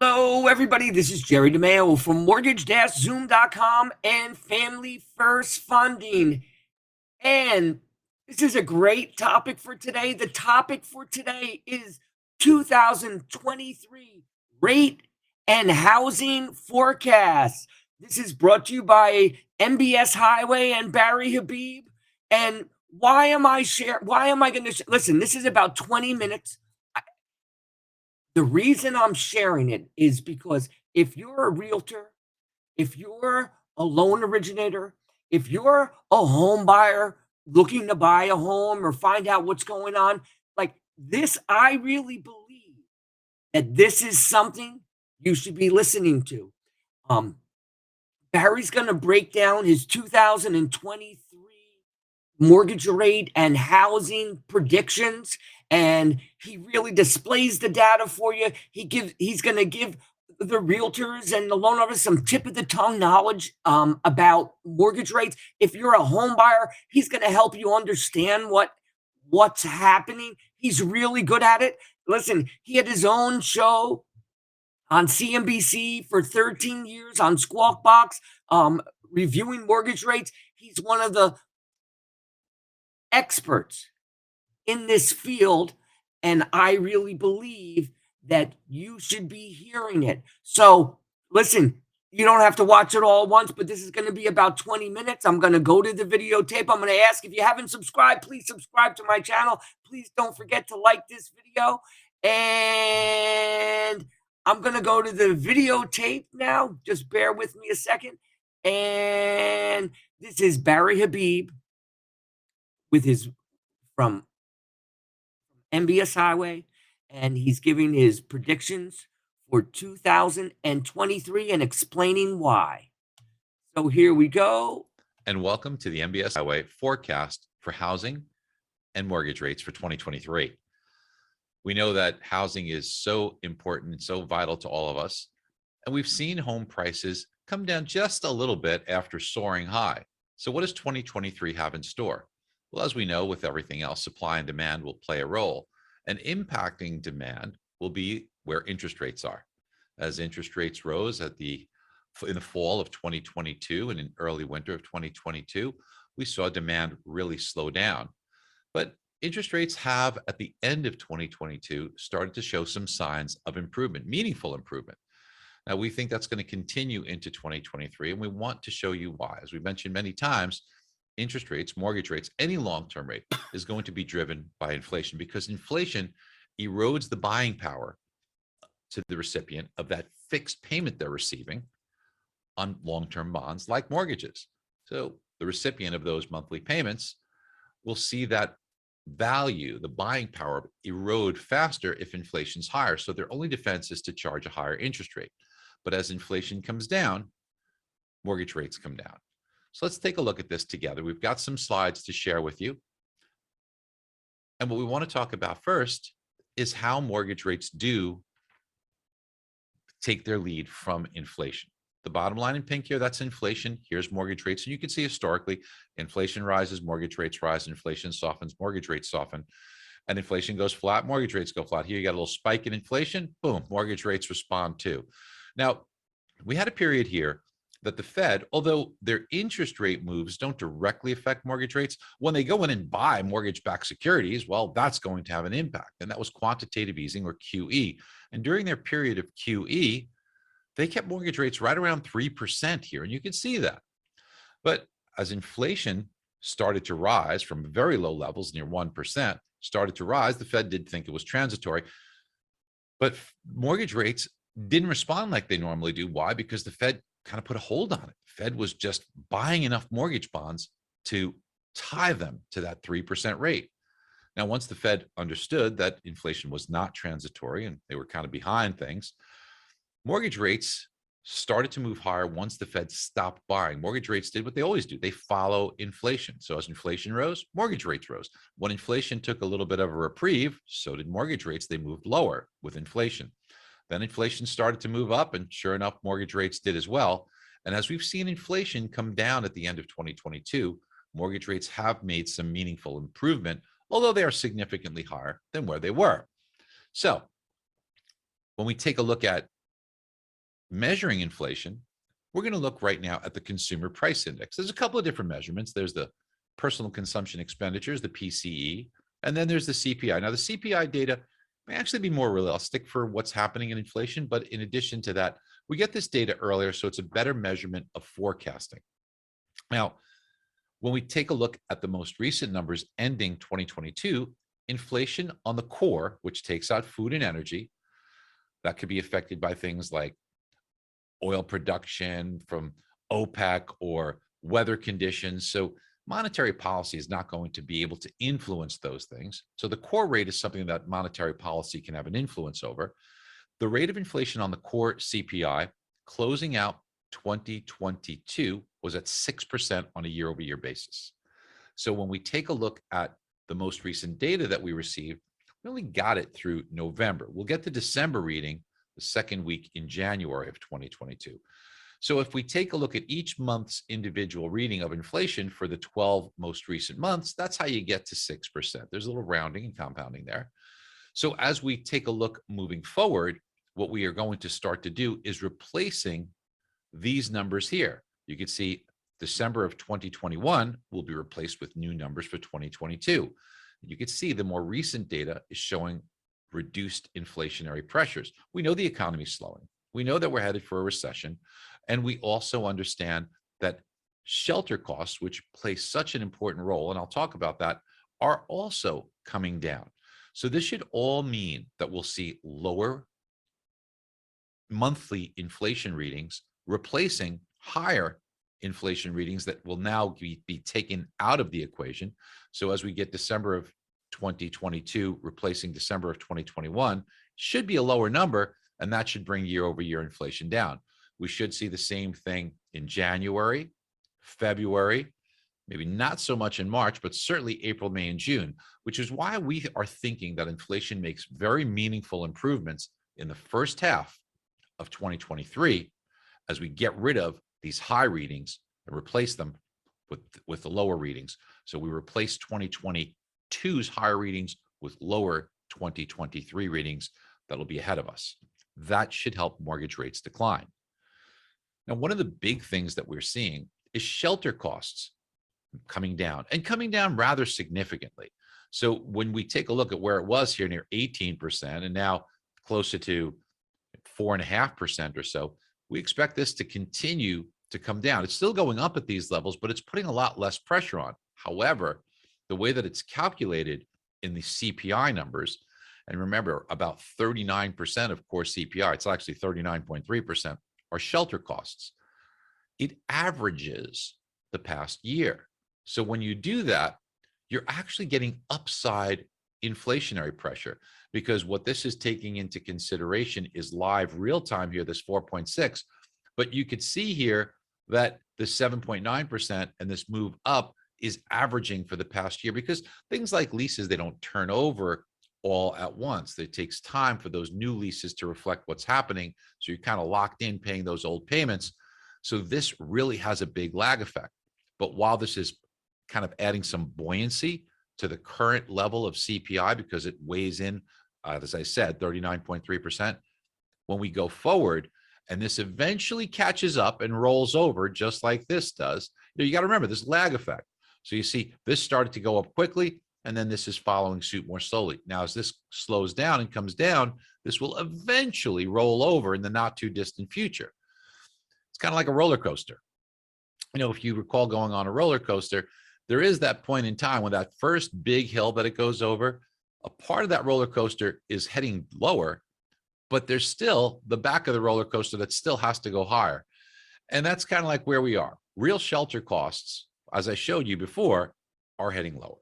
Hello, everybody. This is Jerry DeMaio from mortgage-zoom.com and Family First Funding. And this is a great topic for today. The topic for today is 2023 rate and housing forecasts. This is brought to you by MBS Highway and Barry Habib. And why am I going to listen? This is about 20 minutes. The reason I'm sharing it is because if you're a realtor, if you're a loan originator, if you're a home buyer looking to buy a home or find out what's going on, like this, I really believe that this is something you should be listening to. Um, Barry's going to break down his 2023 mortgage rate and housing predictions, and he really displays the data for you. He's going to give the realtors and the loan officers some tip of the tongue knowledge about mortgage rates. If you're a home buyer, he's going to help you understand what's happening. He's really good at it. Listen, he had his own show on CNBC for 13 years on Squawk Box, reviewing mortgage rates. He's one of the experts in this field, and I really believe that you should be hearing it. So listen, you don't have to watch it all at once, but this is going to be about 20 minutes. I'm going to go to the videotape. I'm going to ask, if you haven't subscribed, please subscribe to my channel. Please don't forget to like this video. And I'm going to go to the videotape now. Just bear with me a second. And this is Barry Habib with his from MBS Highway, and he's giving his predictions for 2023 and explaining why. So here we go. And welcome to the MBS Highway forecast for housing and mortgage rates for 2023. We know that housing is so important and so vital to all of us, and we've seen home prices come down just a little bit after soaring high. So what does 2023 have in store? Well, as we know, with everything else, supply and demand will play a role, and impacting demand will be where interest rates are. As interest rates rose in the fall of 2022 and in early winter of 2022, we saw demand really slow down. But interest rates have, at the end of 2022, started to show some signs of improvement, meaningful improvement. Now, we think that's going to continue into 2023, and we want to show you why. As we mentioned many times, interest rates, mortgage rates, any long-term rate is going to be driven by inflation, because inflation erodes the buying power to the recipient of that fixed payment they're receiving on long-term bonds like mortgages. So the recipient of those monthly payments will see that value, the buying power, erode faster if inflation's higher. So their only defense is to charge a higher interest rate. But as inflation comes down, mortgage rates come down. So let's take a look at this together. We've got some slides to share with you. And what we want to talk about first is how mortgage rates do take their lead from inflation. The bottom line in pink here, that's inflation. Here's mortgage rates. And you can see historically, inflation rises, mortgage rates rise, inflation softens, mortgage rates soften, and inflation goes flat, mortgage rates go flat. Here you got a little spike in inflation, boom, mortgage rates respond too. Now, we had a period here that the Fed, although their interest rate moves don't directly affect mortgage rates, when they go in and buy mortgage-backed securities, well, that's going to have an impact. And that was quantitative easing, or QE. And during their period of QE, they kept mortgage rates right around 3% here. And you can see that. But as inflation started to rise from very low levels, near 1%, started to rise, the Fed did think it was transitory. But mortgage rates didn't respond like they normally do. Why? Because the Fed kind of put a hold on it. Fed was just buying enough mortgage bonds to tie them to that 3% rate. Now, once the Fed understood that inflation was not transitory and they were kind of behind things, mortgage rates started to move higher once the Fed stopped buying. Mortgage rates did what they always do. They follow inflation. So as inflation rose, mortgage rates rose. When inflation took a little bit of a reprieve, so did mortgage rates. They moved lower with inflation. Then inflation started to move up, and sure enough, mortgage rates did as well. And as we've seen inflation come down at the end of 2022, mortgage rates have made some meaningful improvement, although they are significantly higher than where they were. So when we take a look at measuring inflation, we're going to look right now at the Consumer Price Index. There's a couple of different measurements. There's the Personal Consumption Expenditures, the PCE, and then there's the CPI. Now, the CPI data may actually be more realistic for what's happening in inflation, but in addition to that, we get this data earlier, so it's a better measurement of forecasting. Now, when we take a look at the most recent numbers ending 2022, inflation on the core, which takes out food and energy, that could be affected by things like oil production from OPEC or weather conditions. So monetary policy is not going to be able to influence those things. So the core rate is something that monetary policy can have an influence over. The rate of inflation on the core CPI closing out 2022 was at 6% on a year-over-year basis. So when we take a look at the most recent data that we received, we only got it through November. We'll get the December reading the second week in January of 2022. So if we take a look at each month's individual reading of inflation for the 12 most recent months, that's how you get to 6%. There's a little rounding and compounding there. So as we take a look moving forward, what we are going to start to do is replacing these numbers here. You can see December of 2021 will be replaced with new numbers for 2022. You can see the more recent data is showing reduced inflationary pressures. We know the economy is slowing. We know that we're headed for a recession. And we also understand that shelter costs, which play such an important role, and I'll talk about that, are also coming down. So this should all mean that we'll see lower monthly inflation readings replacing higher inflation readings that will now be taken out of the equation. So as we get December of 2022 replacing December of 2021, should be a lower number, and that should bring year-over-year inflation down. We should see the same thing in January, February, maybe not so much in March, but certainly April, May, and June, which is why we are thinking that inflation makes very meaningful improvements in the first half of 2023 as we get rid of these high readings and replace them with the lower readings. So we replace 2022's higher readings with lower 2023 readings that'll be ahead of us. That should help mortgage rates decline. Now, one of the big things that we're seeing is shelter costs coming down and coming down rather significantly. So when we take a look at where it was here near 18% and now closer to 4.5% or so, we expect this to continue to come down. It's still going up at these levels, but it's putting a lot less pressure on. However, the way that it's calculated in the CPI numbers, and remember, about 39% of core CPI, it's actually 39.3%, are shelter costs. It averages the past year. So when you do that, you're actually getting upside inflationary pressure, because what this is taking into consideration is live real time here, this 4.6. But you could see here that the 7.9% and this move up is averaging for the past year, because things like leases, they don't turn over all at once. It takes time for those new leases to reflect what's happening. So you're kind of locked in paying those old payments. So this really has a big lag effect. But while this is kind of adding some buoyancy to the current level of CPI, because it weighs in, as I said, 39.3%, when we go forward and this eventually catches up and rolls over just like this does, you got to remember this lag effect. So you see this started to go up quickly, and then this is following suit more slowly. Now, as this slows down and comes down, this will eventually roll over in the not too distant future. It's kind of like a roller coaster. If you recall going on a roller coaster, there is that point in time when that first big hill that it goes over, a part of that roller coaster is heading lower, but there's still the back of the roller coaster that still has to go higher. And that's kind of like where we are. Real shelter costs, as I showed you before, are heading lower.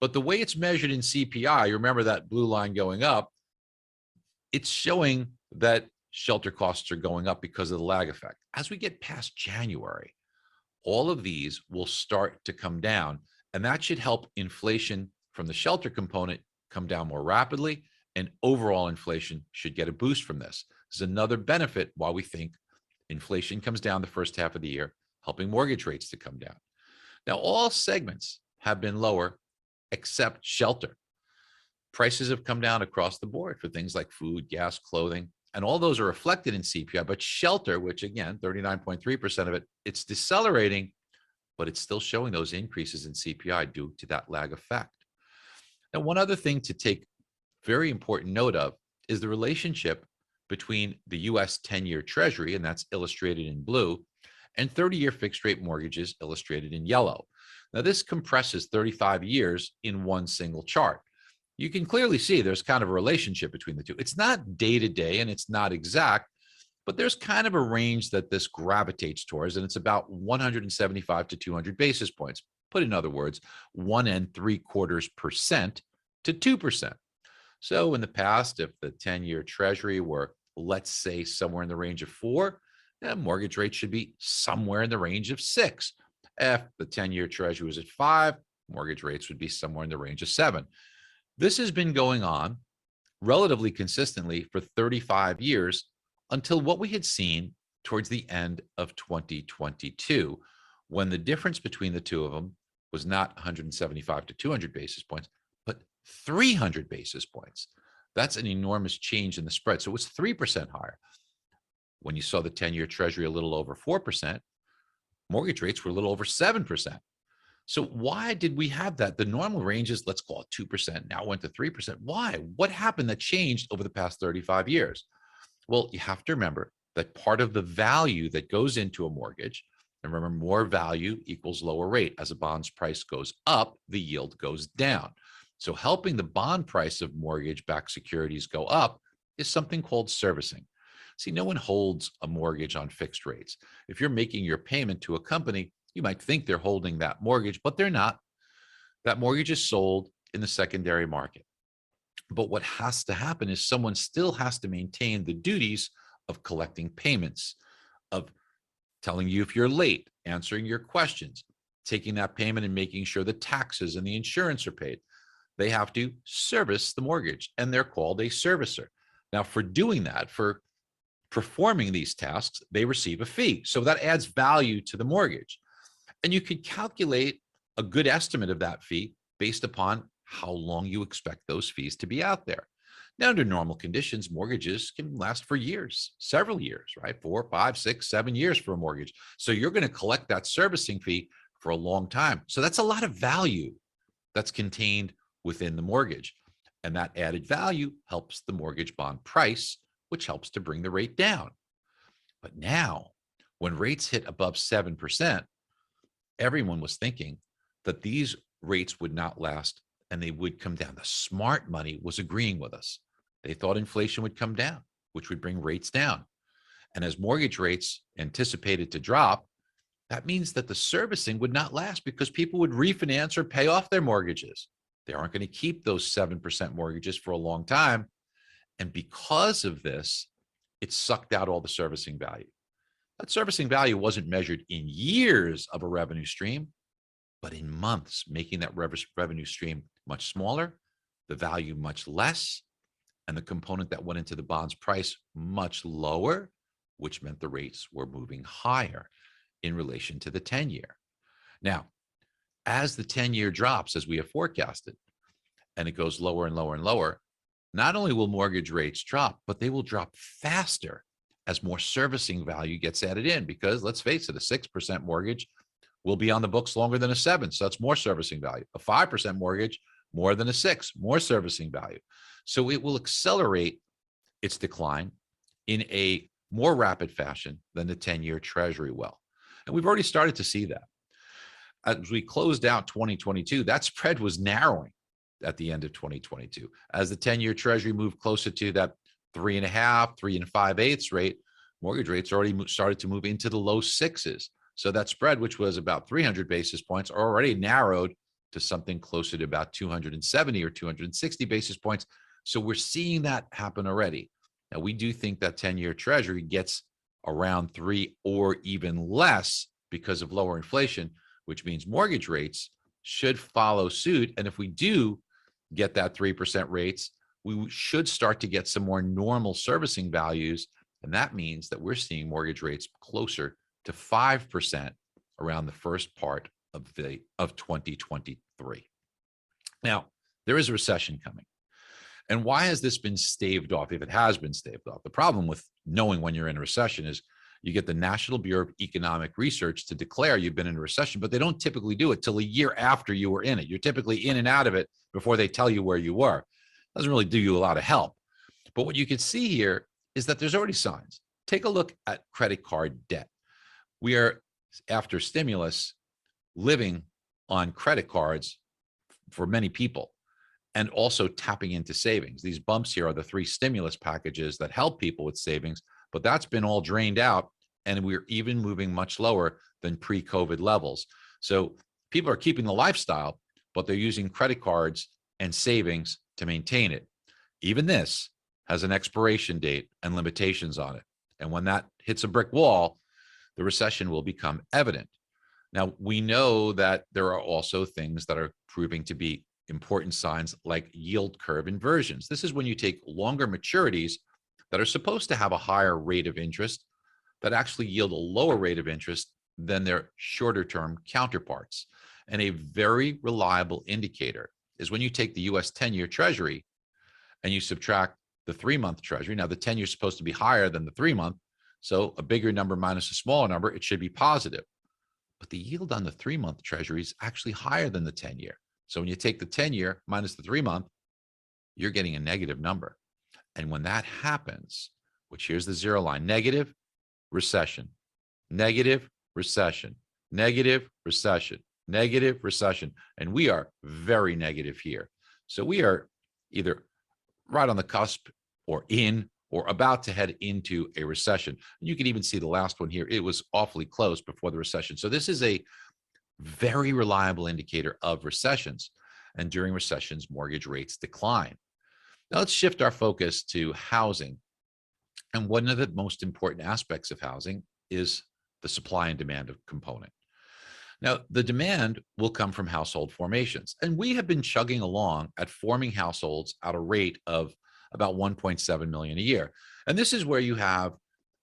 But the way it's measured in CPI, you remember that blue line going up, it's showing that shelter costs are going up because of the lag effect. As we get past January, all of these will start to come down, and that should help inflation from the shelter component come down more rapidly, and overall inflation should get a boost from this. This is another benefit why we think inflation comes down the first half of the year, helping mortgage rates to come down. Now, all segments have been lower except shelter. Prices have come down across the board for things like food, gas, clothing, And all those are reflected in CPI, but shelter, which again, 39.3% of it, it's decelerating, but it's still showing those increases in CPI due to that lag effect. Now, one other thing to take very important note of is the relationship between the US 10-year Treasury, and that's illustrated in blue, and 30-year fixed rate mortgages illustrated in yellow. Now, this compresses 35 years in one single chart. You can clearly see there's kind of a relationship between the two. It's not day to day and it's not exact, but there's kind of a range that this gravitates towards, and it's about 175 to 200 basis points. Put in other words, 1.75% to 2%. So in the past, if the 10-year Treasury were, let's say, somewhere in the range of 4, mortgage rates should be somewhere in the range of 6. If the 10-year Treasury was at 5, mortgage rates would be somewhere in the range of 7. This has been going on relatively consistently for 35 years until what we had seen towards the end of 2022, when the difference between the two of them was not 175 to 200 basis points, but 300 basis points. That's an enormous change in the spread. So it was 3% higher. When you saw the 10-year Treasury a little over 4%, mortgage rates were a little over 7%. So why did we have that? The normal range is, let's call it 2%. Now it went to 3%. Why? What happened that changed over the past 35 years? Well, you have to remember that part of the value that goes into a mortgage, and remember, more value equals lower rate. As a bond's price goes up, the yield goes down. So helping the bond price of mortgage-backed securities go up is something called servicing. See, no one holds a mortgage on fixed rates. If you're making your payment to a company, you might think they're holding that mortgage, but they're not. That mortgage is sold in the secondary market. But what has to happen is someone still has to maintain the duties of collecting payments, of telling you if you're late, answering your questions, taking that payment and making sure the taxes and the insurance are paid. They have to service the mortgage, and they're called a servicer. Now, for doing that, for performing these tasks, they receive a fee. So that adds value to the mortgage. And you could calculate a good estimate of that fee based upon how long you expect those fees to be out there. Now, under normal conditions, mortgages can last for years, several years, right? 4, 5, 6, 7 years for a mortgage. So you're going to collect that servicing fee for a long time. So that's a lot of value that's contained within the mortgage. And that added value helps the mortgage bond price, which helps to bring the rate down. But now, when rates hit above 7%, everyone was thinking that these rates would not last and they would come down. The smart money was agreeing with us. They thought inflation would come down, which would bring rates down. And as mortgage rates anticipated to drop, that means that the servicing would not last because people would refinance or pay off their mortgages. They aren't going to keep those 7% mortgages for a long time. And because of this, it sucked out all the servicing value. That servicing value wasn't measured in years of a revenue stream, but in months, making that revenue stream much smaller, the value much less, and the component that went into the bond's price much lower, which meant the rates were moving higher in relation to the 10-year. Now, as the 10-year drops, as we have forecasted, and it goes lower and lower and lower, not only will mortgage rates drop, but they will drop faster as more servicing value gets added in, because let's face it, a 6% mortgage will be on the books longer than a 7. So that's more servicing value. A 5% mortgage, more than a 6, more servicing value. So it will accelerate its decline in a more rapid fashion than the 10-year Treasury will. And we've already started to see that. As we closed out 2022, that spread was narrowing at the end of 2022. As the 10-year Treasury moved closer to that 3.5, 3 5/8 rate, mortgage rates already started to move into the low 6s. So that spread, which was about 300 basis points, already narrowed to something closer to about 270 or 260 basis points. So we're seeing that happen already. Now, we do think that 10-year Treasury gets around 3 or even less because of lower inflation, which means mortgage rates should follow suit. And if we do get that 3% rates, we should start to get some more normal servicing values. And that means that we're seeing mortgage rates closer to 5% around the first part of 2023. Now, there is a recession coming. And why has this been staved off, if it has been staved off? The problem with knowing when you're in a recession is you get the National Bureau of Economic Research to declare you've been in a recession, but they don't typically do it till a year after you were in it. You're typically in and out of it before they tell you where you were. Doesn't really do you a lot of help. But what you can see here is that there's already signs. Take a look at credit card debt. We are, after stimulus, living on credit cards for many people, and also tapping into savings. These bumps here are the 3 stimulus packages that help people with savings, but that's been all drained out, and we're even moving much lower than pre-COVID levels. So people are keeping the lifestyle, but they're using credit cards and savings to maintain it. Even this has an expiration date and limitations on it. And when that hits a brick wall, the recession will become evident. Now, we know that there are also things that are proving to be important signs, like yield curve inversions. This is when you take longer maturities that are supposed to have a higher rate of interest that actually yield a lower rate of interest than their shorter term counterparts. And a very reliable indicator is when you take the US 10-year Treasury and you subtract the 3-month Treasury. Now, the 10-year is supposed to be higher than the 3-month, so a bigger number minus a smaller number, it should be positive. But the yield on the 3-month Treasury is actually higher than the 10-year. So when you take the 10-year minus the 3-month, you're getting a negative number. And when that happens, which here's the zero line, negative recession, negative recession, negative recession, negative recession. And we are very negative here. So we are either right on the cusp or in or about to head into a recession. You can even see the last one here. It was awfully close before the recession. So this is a very reliable indicator of recessions. And during recessions, mortgage rates decline. Now let's shift our focus to housing. And one of the most important aspects of housing is the supply and demand component. Now, the demand will come from household formations. And we have been chugging along at forming households at a rate of about 1.7 million a year. And this is where you have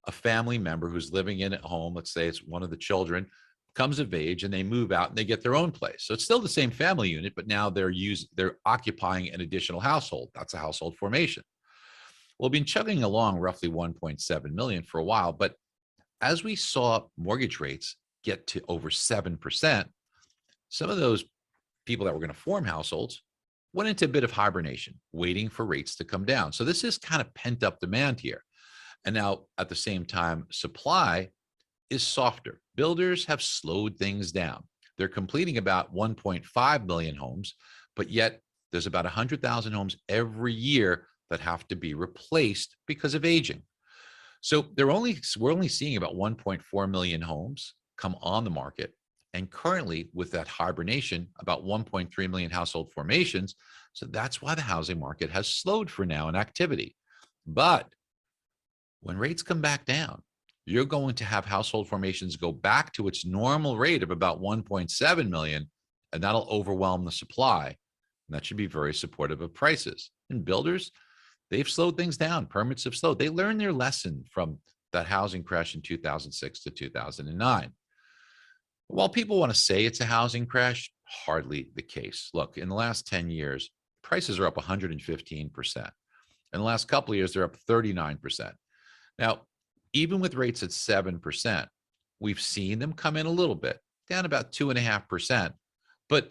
a family member who's living in at home. Let's say it's one of the children comes of age and they move out and they get their own place. So it's still the same family unit, but now they're occupying an additional household. That's a household formation. We've been chugging along roughly 1.7 million for a while, but as we saw mortgage rates get to over 7%, some of those people that were going to form households went into a bit of hibernation, waiting for rates to come down. So this is kind of pent up demand here. And now at the same time, supply is softer. Builders have slowed things down. They're completing about 1.5 million homes, but yet there's about 100,000 homes every year that have to be replaced because of aging. So we're only seeing about 1.4 million homes come on the market. And currently with that hibernation, about 1.3 million household formations. So that's why the housing market has slowed for now in activity. But when rates come back down, you're going to have household formations go back to its normal rate of about 1.7 million, and that'll overwhelm the supply. And that should be very supportive of prices. And builders, they've slowed things down. Permits have slowed. They learned their lesson from that housing crash in 2006 to 2009. While people want to say it's a housing crash, hardly the case. Look, in the last 10 years, prices are up 115%. In the last couple of years, they're up 39%. Now, even with rates at 7%, we've seen them come in a little bit, down about 2.5%, but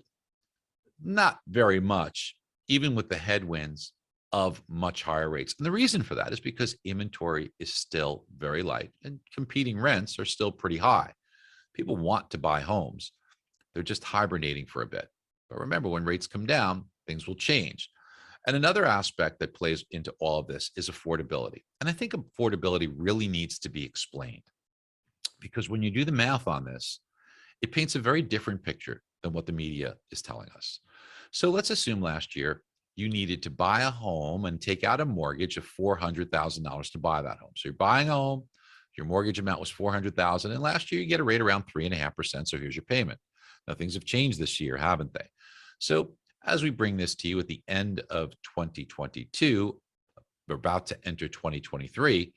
not very much, even with the headwinds of much higher rates. And the reason for that is because inventory is still very light and competing rents are still pretty high. People want to buy homes. They're just hibernating for a bit. But remember, when rates come down, things will change. And another aspect that plays into all of this is affordability. And I think affordability really needs to be explained, because when you do the math on this, it paints a very different picture than what the media is telling us. So let's assume last year you needed to buy a home and take out a mortgage of $400,000 to buy that home. So you're buying a home, your mortgage amount was $400,000, and last year you get a rate around 3.5%. So here's your payment. Now things have changed this year, haven't they? So as we bring this to you at the end of 2022, we're about to enter 2023,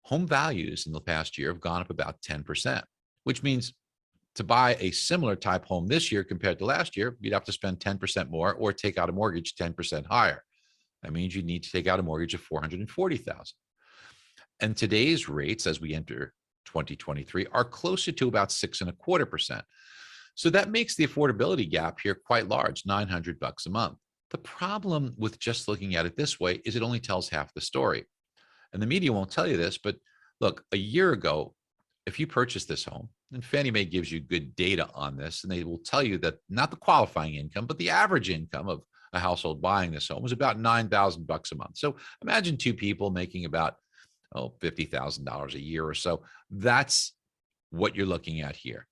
home values in the past year have gone up about 10%, which means to buy a similar type home this year compared to last year, you'd have to spend 10% more or take out a mortgage 10% higher. That means you need to take out a mortgage of $440,000. And today's rates as we enter 2023 are closer to about 6.25%. So that makes the affordability gap here quite large, $900 a month. The problem with just looking at it this way is it only tells half the story. And the media won't tell you this, but look, a year ago, if you purchased this home, and Fannie Mae gives you good data on this, and they will tell you that not the qualifying income, but the average income of a household buying this home was about $9,000 a month. So imagine two people making about $50,000 a year or so. That's what you're looking at here.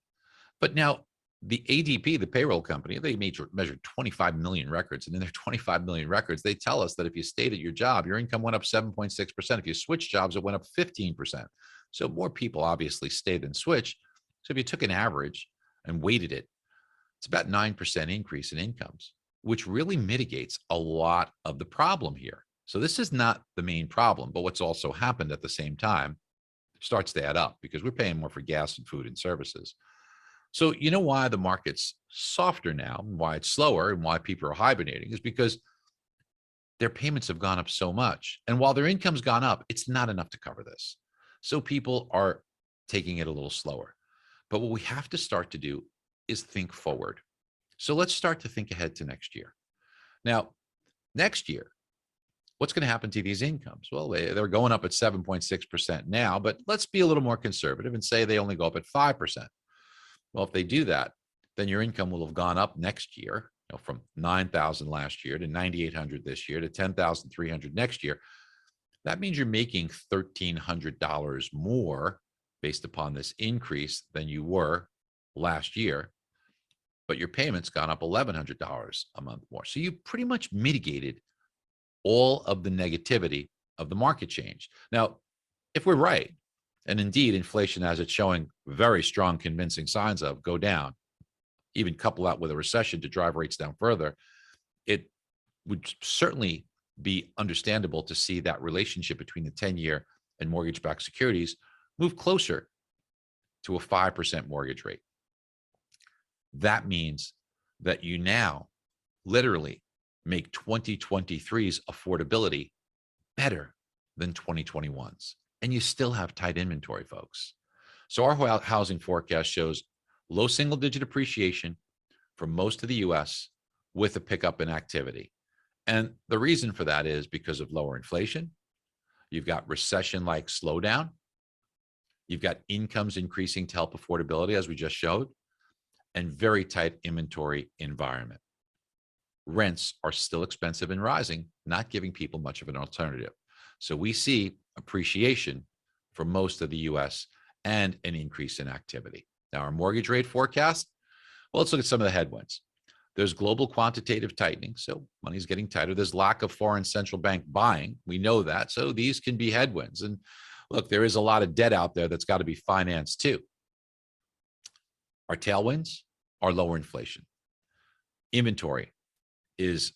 But now the ADP, the payroll company, they measured 25 million records. And in their 25 million records, they tell us that if you stayed at your job, your income went up 7.6%. If you switched jobs, it went up 15%. So more people obviously stay than switch. So if you took an average and weighted it, it's about 9% increase in incomes, which really mitigates a lot of the problem here. So this is not the main problem, but what's also happened at the same time starts to add up because we're paying more for gas and food and services. So you know why the market's softer now, and why it's slower, and why people are hibernating is because their payments have gone up so much. And while their income's gone up, it's not enough to cover this. So people are taking it a little slower. But what we have to start to do is think forward. So let's start to think ahead to next year. Now, next year, what's going to happen to these incomes? Well, they're going up at 7.6% now, but let's be a little more conservative and say they only go up at 5%. Well, if they do that, then your income will have gone up next year, from 9,000 last year to 9,800 this year to 10,300 next year. That means you're making $1,300 more based upon this increase than you were last year, but your payment's gone up $1,100 a month more. So you pretty much mitigated all of the negativity of the market change. Now, if we're right, and indeed inflation, as it's showing very strong, convincing signs of, go down, even couple that with a recession to drive rates down further, it would certainly be understandable to see that relationship between the 10-year and mortgage-backed securities move closer to a 5% mortgage rate. That means that you now literally make 2023's affordability better than 2021's. And you still have tight inventory, folks. So our housing forecast shows low single-digit appreciation for most of the U.S. with a pickup in activity. And the reason for that is because of lower inflation. You've got recession-like slowdown. You've got incomes increasing to help affordability, as we just showed, and very tight inventory environment. Rents are still expensive and rising, not giving people much of an alternative. So we see appreciation for most of the U.S. and an increase in activity. Now, our mortgage rate forecast, well, let's look at some of the headwinds. There's global quantitative tightening, so money's getting tighter. There's lack of foreign central bank buying. We know that. So these can be headwinds. And look, there is a lot of debt out there that's got to be financed too. Our tailwinds are lower inflation. Inventory is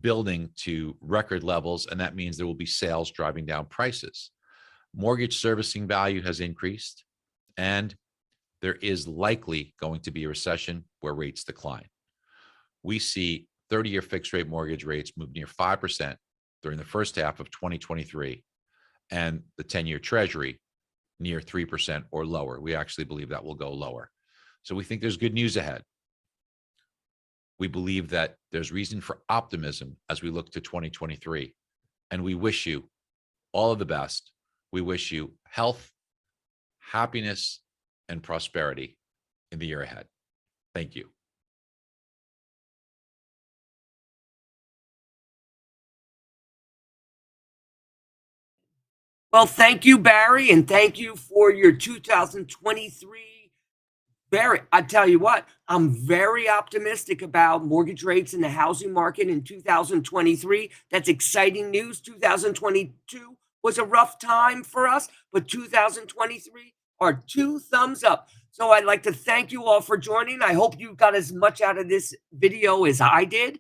building to record levels, and that means there will be sales driving down prices. Mortgage servicing value has increased, and there is likely going to be a recession where rates decline. We see 30-year fixed rate mortgage rates move near 5% during the first half of 2023, and the 10-year Treasury near 3% or lower. We actually believe that will go lower. So we think there's good news ahead. We believe that there's reason for optimism as we look to 2023. And we wish you all of the best. We wish you health, happiness, and prosperity in the year ahead. Thank you. Well, thank you, Barry, and thank you for your 2023. Barry, I tell you what, I'm very optimistic about mortgage rates in the housing market in 2023. That's exciting news. 2022 was a rough time for us, but 2023 are two thumbs up. So I'd like to thank you all for joining. I hope you got as much out of this video as I did.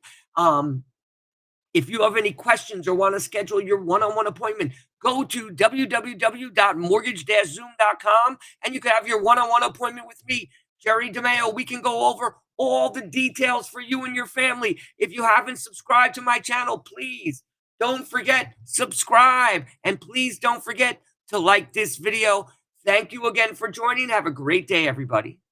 If you have any questions or want to schedule your one-on-one appointment, go to www.mortgage-zoom.com and you can have your one-on-one appointment with me, Jerry DeMaio. We can go over all the details for you and your family. If you haven't subscribed to my channel, please Don't forget, subscribe, and please don't forget to like this video. Thank you again for joining. Have a great day, everybody.